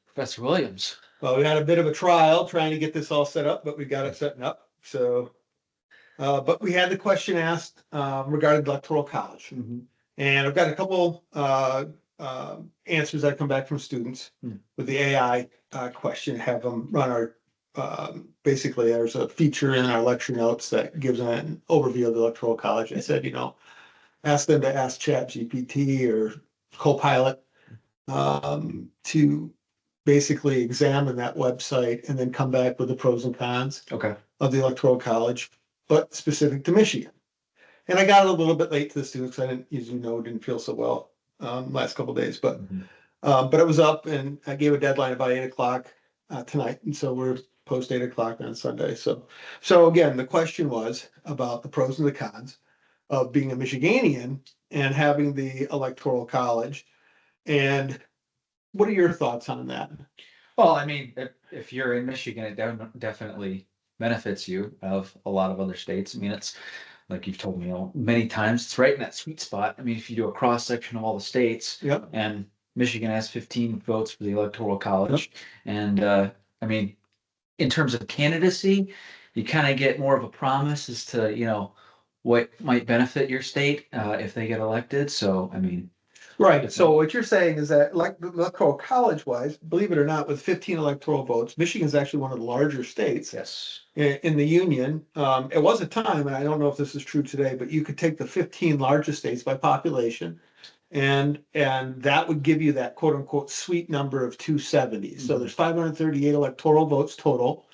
Professor Williams. Well, we had a bit of a trial trying to get this all set up, but we got it set up. So, but we had the question asked regarding the Electoral College. And I've got a couple answers that come back from students with the AI question, have them run our, basically there's a feature in our lecture notes that gives an overview of the Electoral College. I said, ask them to ask ChatGPT or Copilot to basically examine that website and then come back with the pros and cons of the Electoral College, but specific to Michigan. And I got it a little bit late to the students. I didn't, as you know, didn't feel so well last couple of days, but it was up and I gave a deadline about 8 o'clock tonight. And so we're post 8 o'clock on Sunday. So again, the question was about the pros and the cons of being a Michiganian and having the Electoral College. And what are your thoughts on that? Well, I mean, if you're in Michigan, it definitely benefits you of a lot of other states. I mean, it's like you've told me many times, it's right in that sweet spot. I mean, if you do a cross section of all the states, and Michigan has 15 votes for the Electoral College, and I mean, in terms of candidacy, you kind of get more of a promise as to what might benefit your state if they get elected. So, I mean. Right. So what you're saying is that, like Electoral College wise, believe it or not, with 15 electoral votes, Michigan is actually one of the larger states in the union. It was a time, and I don't know if this is true today, but you could take the 15 largest states by population, and that would give you that quote unquote sweet number of 270. So there's 538 electoral votes total.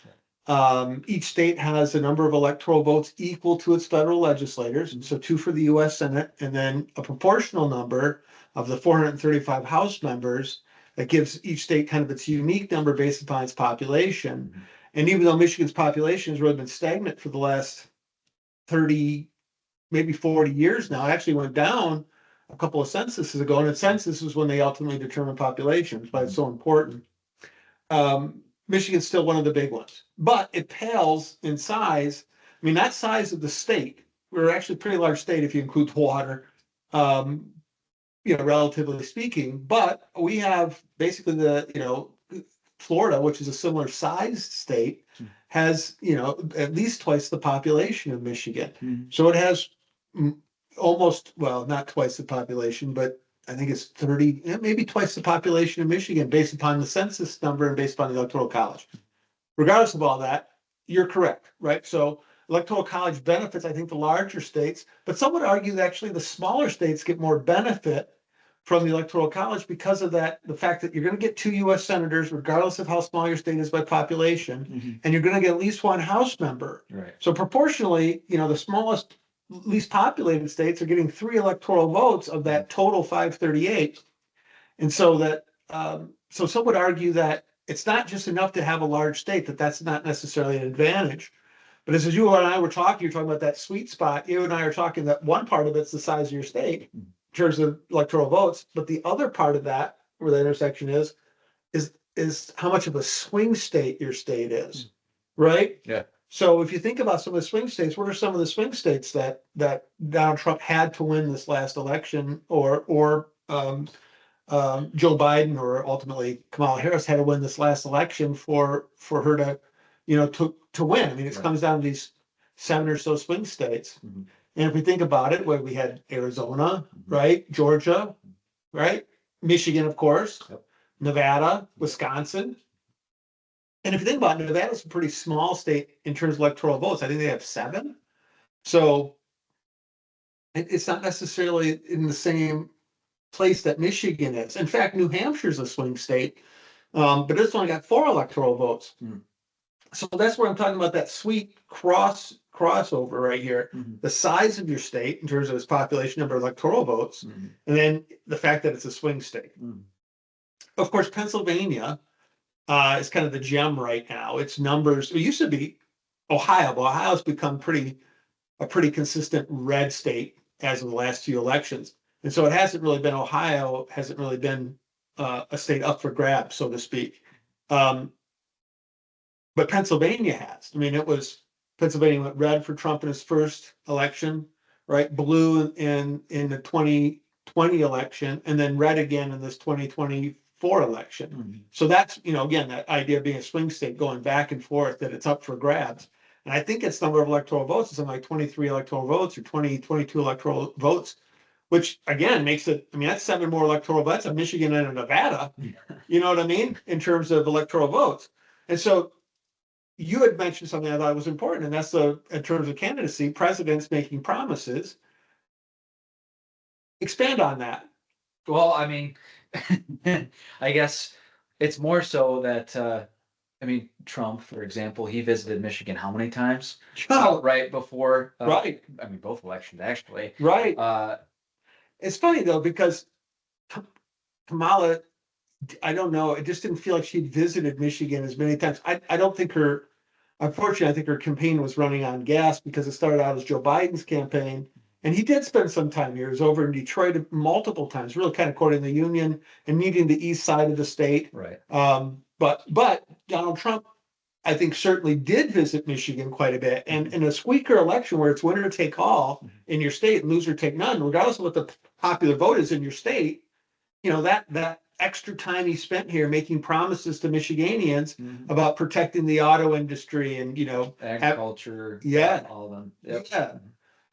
Each state has a number of electoral votes equal to its federal legislators, so 2 for the US Senate, and then a proportional number of the 435 House members that gives each state kind of its unique number based upon its population. And even though Michigan's population has really been stagnant for the last 30, maybe 40 years now, it actually went down a couple of censuses ago, and a census is when they ultimately determine population. That's why it's so important. Michigan's still one of the big ones, but it pales in size. I mean, that size of the state, we're actually a pretty large state if you include water, relatively speaking, but we have basically Florida, which is a similar sized state, has, at least twice the population of Michigan. So it has almost, well, not twice the population, but I think it's 30, maybe twice the population of Michigan based upon the census number and based upon the Electoral College. Regardless of all that, you're correct, right? So Electoral College benefits, I think, the larger states, but some would argue that actually the smaller states get more benefit from the Electoral College because of that, the fact that you're going to get 2 US senators, regardless of how small your state is by population, and you're going to get at least 1 House member. Right. So proportionally, the smallest, least populated states are getting 3 electoral votes of that total 538. And so that, so some would argue that it's not just enough to have a large state, that's not necessarily an advantage. But as you and I were talking, you're talking about that sweet spot. You and I are talking that one part of it's the size of your state in terms of electoral votes, but the other part of that, where the intersection is how much of a swing state your state is, right? Yeah. So if you think about some of the swing states, what are some of the swing states that Donald Trump had to win this last election, or Joe Biden or ultimately Kamala Harris had to win this last election for her to, to win? I mean, it comes down to these 7 or so swing states. And if we think about it, where we had Arizona, right? Georgia, right? Michigan, of course, Nevada, Wisconsin. And if you think about it, Nevada's a pretty small state in terms of electoral votes. I think they have 7. So it's not necessarily in the same place that Michigan is. In fact, New Hampshire's a swing state, but it's only got 4 electoral votes. So that's where I'm talking about that sweet crossover right here. The size of your state in terms of its population, number of electoral votes, and then the fact that it's a swing state. Of course, Pennsylvania is kind of the gem right now. Its numbers, it used to be Ohio, but Ohio's become a pretty consistent red state as of the last few elections. And so it hasn't really been, Ohio hasn't really been a state up for grabs, so to speak. But Pennsylvania has. I mean, Pennsylvania went red for Trump in his first election, right? Blue in the 2020 election, and then red again in this 2024 2024 election. Mhm. So that's, again, that idea of being a swing state going back and forth, that it's up for grabs. And I think its number of electoral votes is something like 23 electoral votes or 22 electoral votes, which again makes it, that's 7 more electoral votes in Michigan and in Nevada. You know what I mean? In terms of electoral votes. And so you had mentioned something I thought was important, and that's in terms of candidacy, presidents making promises. Expand on that. Well, I guess it's more so that Trump, for example, he visited Michigan how many times? Right before, Right. Both elections actually. Right. It's funny though, because Kamala, I don't know, it just didn't feel like she'd visited Michigan as many times. I don't think unfortunately, I think her campaign was running on gas because it started out as Joe Biden's campaign. And he did spend some time here. He was over in Detroit multiple times, really kind of courting the union and meeting the east side of the state. Right. But Donald Trump, I think, certainly did visit Michigan quite a bit. And in a squeaker election where it's winner take all in your state, loser take none, regardless of what the popular vote is in your state, that extra time he spent here making promises to Michiganians about protecting the auto industry and, agriculture, all of them. Yep. Yeah.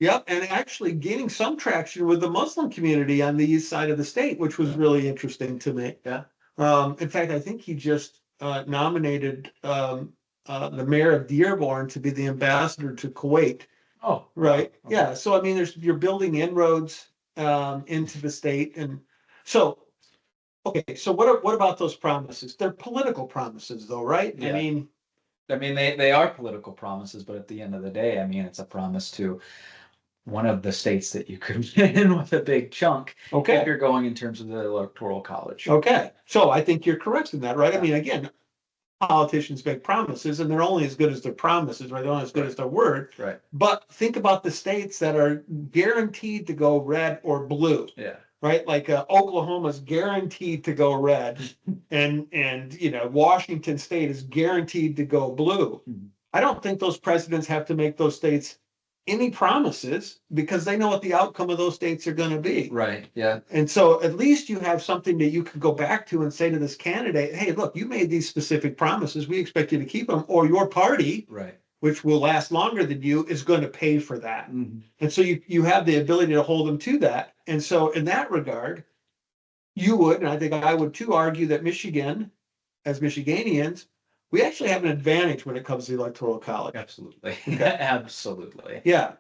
Yep. And actually gaining some traction with the Muslim community on the east side of the state, which was really interesting to me. Yeah. In fact, I think he just nominated the mayor of Dearborn to be the ambassador to Kuwait. Oh, right. Okay. Yeah. So, you're building inroads into the state. And so, okay, so what about those promises? They're political promises though, right? Yeah. They are political promises, but at the end of the day, it's a promise to one of the states that you could get in with a big chunk. Okay. If you're going in terms of the electoral college. Okay. So I think you're correct in that, right? Again, politicians make promises and they're only as good as their promises, right? They're only as good as their word. Right. But think about the states that are guaranteed to go red or blue. Yeah. Right, like Oklahoma's guaranteed to go red, and Washington State is guaranteed to go blue. I don't think those presidents have to make those states any promises because they know what the outcome of those states are going to be. Right. Yeah. And so at least you have something that you can go back to and say to this candidate, "Hey, look, you made these specific promises. We expect you to keep them, or your party." Right. Which will last longer than you, is going to pay for that. And so you have the ability to hold them to that. And so in that regard, you would, and I think I would too, argue that Michigan, as Michiganians, we actually have an advantage when it comes to the electoral college. Absolutely. Okay. Absolutely. Yeah.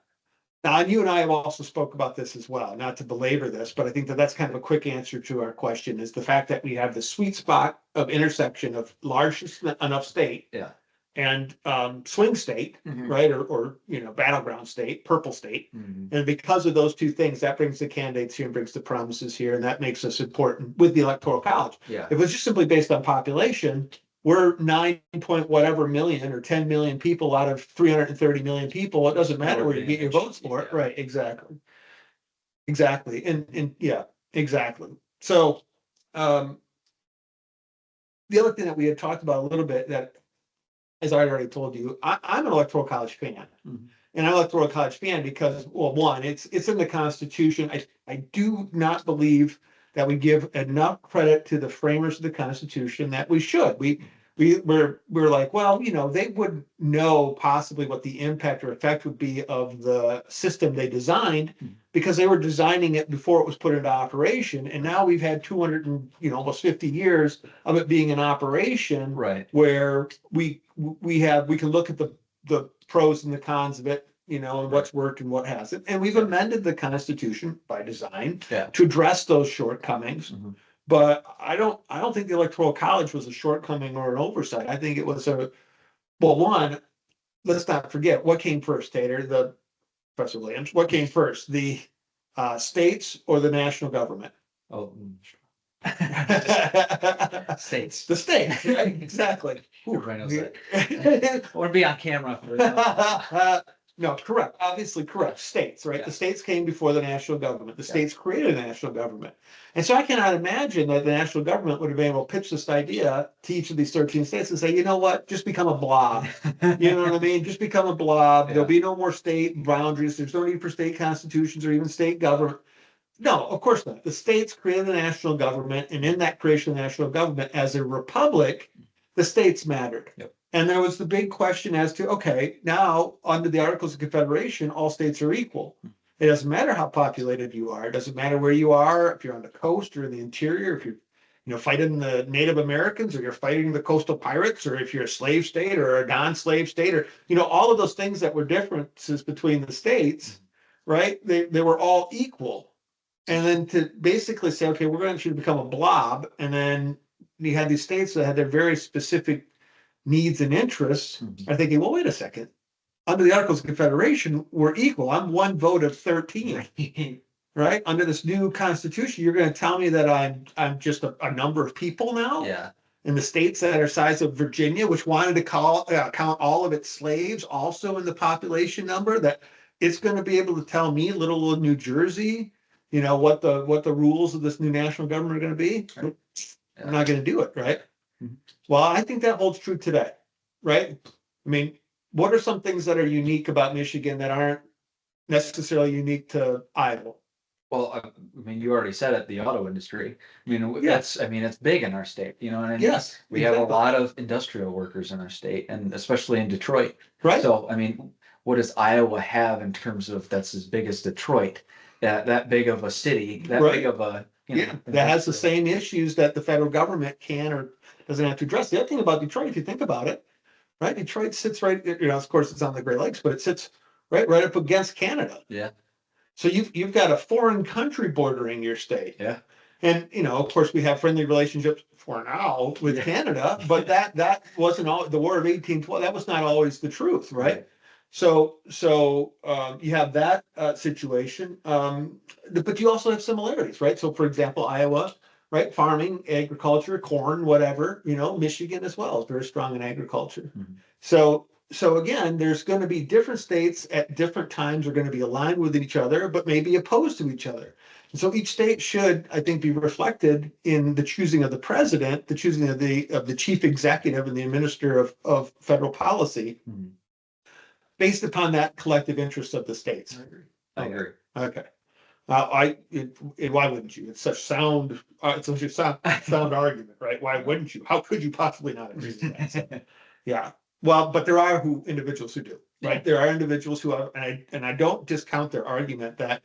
Now, and you and I have also spoke about this as well, not to belabor this, but I think that's kind of a quick answer to our question, is the fact that we have the sweet spot of intersection of large enough state. Yeah. And swing state, right, or battleground state, purple state, and because of those two things, that brings the candidates here and brings the promises here, and that makes us important with the electoral college. Yeah. If it was just simply based on population, we're 9 point whatever million or 10 million people out of 330 million people. It doesn't matter where you get your votes for it, right? Exactly, and yeah, exactly. So the other thing that we had talked about a little bit, that, as I already told you, I'm an electoral college fan. And I'm an electoral college fan because, well, one, it's in the Constitution. I do not believe that we give enough credit to the framers of the Constitution that we should. We're like, well, they would know possibly what the impact or effect would be of the system they designed because they were designing it before it was put into operation. And now we've had 200 and almost 50 years of it being in operation, right? Where we can look at the pros and the cons of it, and what's worked and what hasn't. And we've amended the Constitution by design to address those shortcomings. But I don't think the Electoral College was a shortcoming or an oversight. I think it was one, let's not forget what came first, Tater, Professor Williams, what came first, the states or the national government? Oh, states. The states, right? Exactly. Everybody knows that. I want to be on camera for No, correct. Obviously correct. States, right? Yeah. The states came before the national government. The states created the national government. And so I cannot imagine that the national government would have been able to pitch this idea to each of these 13 states and say, you know what, just become a blob. You know what I mean? Just become a blob. Yeah. There'll be no more state boundaries. There's no need for state constitutions or even state government. No, of course not. The states created the national government, and in that creation of the national government, as a republic, the states mattered. Yep. And there was the big question as to, okay, now under the Articles of Confederation, all states are equal. It doesn't matter how populated you are. It doesn't matter where you are, if you're on the coast or in the interior, if you're fighting the Native Americans, or you're fighting the coastal pirates, or if you're a slave state or a non-slave state, or all of those things that were differences between the states, right? They were all equal. And then to basically say, okay, we're going to become a blob, and then you had these states that had their very specific needs and interests, are thinking, well, wait a second. Under the Articles of Confederation, we're equal. I'm one vote of 13. Right? Under this new constitution, you're going to tell me that I'm just a number of people now? Yeah. In the states that are size of Virginia, which wanted to count all of its slaves also in the population number, that it's going to be able to tell me, little New Jersey, what the rules of this new national government are going to be? Right. We're not going to do it, right? Mhm. Well, I think that holds true today, right? I mean, what are some things that are unique about Michigan that aren't necessarily unique to Iowa? Well, I mean, you already said it, the auto industry. I mean, Yes. it's big in our state, you know what I mean? Yes, We have a exactly. lot of industrial workers in our state, and especially in Detroit. Right? So, I mean, what does Iowa have in terms of that's as big as Detroit? That big of a city, that Right. big of a, Yeah, that has the same issues that the federal government can or doesn't have to address. The other thing about Detroit, if you think about it, right? Detroit sits right, of course, it's on the Great Lakes, but it sits right up against Canada. Yeah. So you've got a foreign country bordering your state. Yeah. And of course, we have friendly relationships for now with Yeah. Canada, but that wasn't all the War of 1812. That was not always the truth, right? Right. So you have that situation, but you also have similarities, right? So for example, Iowa, right, farming, agriculture, corn, whatever. Michigan as well is very strong in agriculture. Mhm. So again, there's going to be different states at different times are going to be aligned with each other, but maybe opposed to each other. And so each state should, I think, be reflected in the choosing of the president, the choosing of the chief executive and the administrator of federal policy, Mhm. based upon that collective interest of the states. I agree. Okay. Why wouldn't you? It's such a sound argument, right? Why wouldn't you? How could you possibly not agree with that? So, yeah. Well, but there are individuals who do, right? Yeah. There are individuals who have, and I don't discount their argument that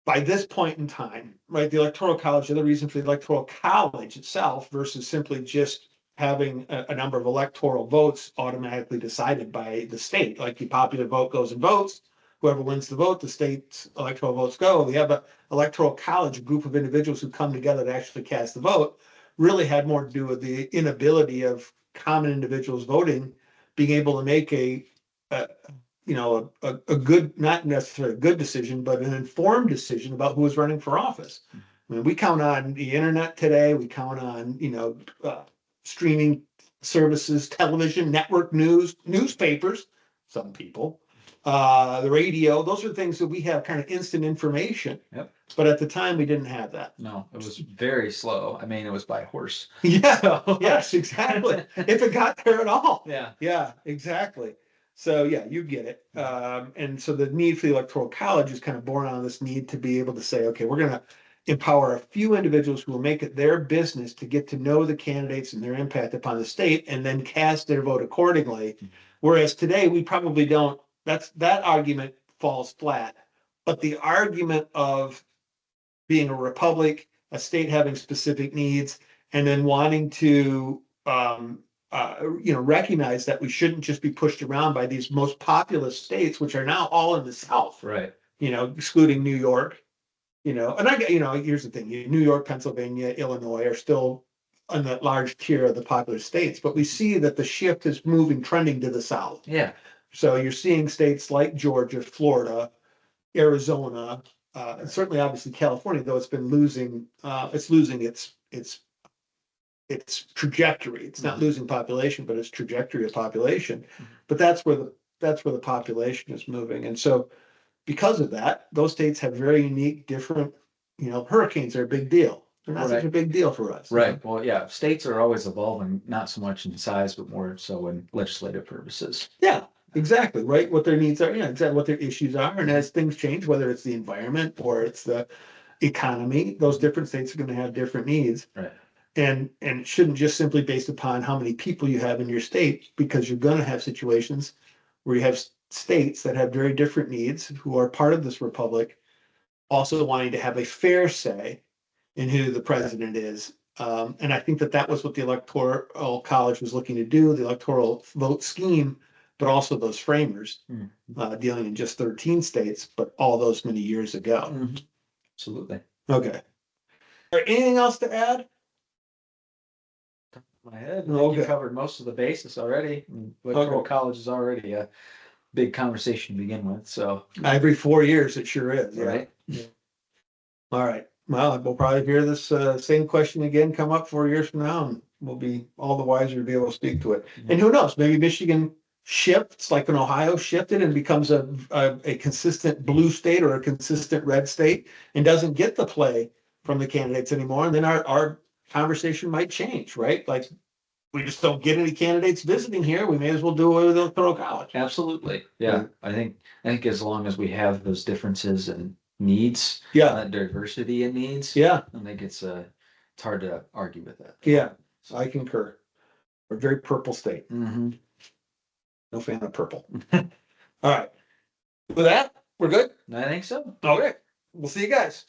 by this point in time, right, the Electoral College, the other reason for the Electoral College itself versus simply just having a number of electoral votes automatically decided by the state, like the popular vote goes and votes, whoever wins the vote, the state's electoral votes go. We have an Electoral College, a group of individuals who come together to actually cast the vote, really had more to do with the inability of common individuals voting, being able to make a good, not necessarily a good decision, but an informed decision about who is running for office. I mean, we count on the internet today. We count on, streaming services, television, network news, newspapers, some people, the radio. Those are things that we have kind of instant information. Yep. But at the time, we didn't have that. No, it was very slow. I mean, it was by horse. Yeah. So- Yes, exactly. If it got there at all. Yeah. Yeah, exactly. So yeah, you get it. And so the need for the Electoral College is kind of born out of this need to be able to say, okay, we're going to empower a few individuals who will make it their business to get to know the candidates and their impact upon the state and then cast their vote accordingly. Whereas today we probably don't, that argument falls flat. But the argument of being a republic, a state having specific needs, and then wanting to recognize that we shouldn't just be pushed around by these most populous states, which are now all in the South, Right. Excluding New York, here's the thing, New York, Pennsylvania, Illinois are still on that large tier of the popular states, but we see that the shift is trending to the South. Yeah. So you're seeing states like Georgia, Florida, Arizona, and certainly obviously California, though it's been losing, its trajectory. It's not losing population, but its trajectory of population. But that's where the population is moving. And so because of that, those states have very unique, different, hurricanes are a big deal. They're not such a big deal for us. Right. Well, states are always evolving, not so much in size, but more so in legislative purposes. Yeah. exactly, right, what their needs are, yeah, exactly what their issues are, and as things change, whether it's the environment or it's the economy, those different states are gonna have different needs. Right. And it shouldn't just simply based upon how many people you have in your state, because you're gonna have situations where you have states that have very different needs, who are part of this republic, also wanting to have a fair say in who the president is. And I think that that was what the Electoral College was looking to do, the electoral vote scheme, but also those framers, dealing in just 13 states, but all those many years ago. Absolutely. Okay. Or anything else to add? My head, I think Okay. you covered most of the basis already. Electoral Okay. college is already a big conversation to begin with, so. Every 4 years, it sure is. Yeah. Right. All right. Well, we'll probably hear this same question again come up 4 years from now, and we'll be all the wiser to be able to speak to it. And who knows, maybe Michigan shifts like an Ohio shifted and becomes a consistent blue state or a consistent red state and doesn't get the play from the candidates anymore. And then our conversation might change, right? Like, we just don't get any candidates visiting here. We may as well do it with Electoral College. Absolutely. Yeah. I think as long as we have those differences and needs, Yeah. Diversity in needs. Yeah. I think it's hard to argue with that. Yeah. I concur. We're a very purple state. Mm-hmm. No fan of purple. All right. With that, we're good. I think so. Okay. We'll see you guys.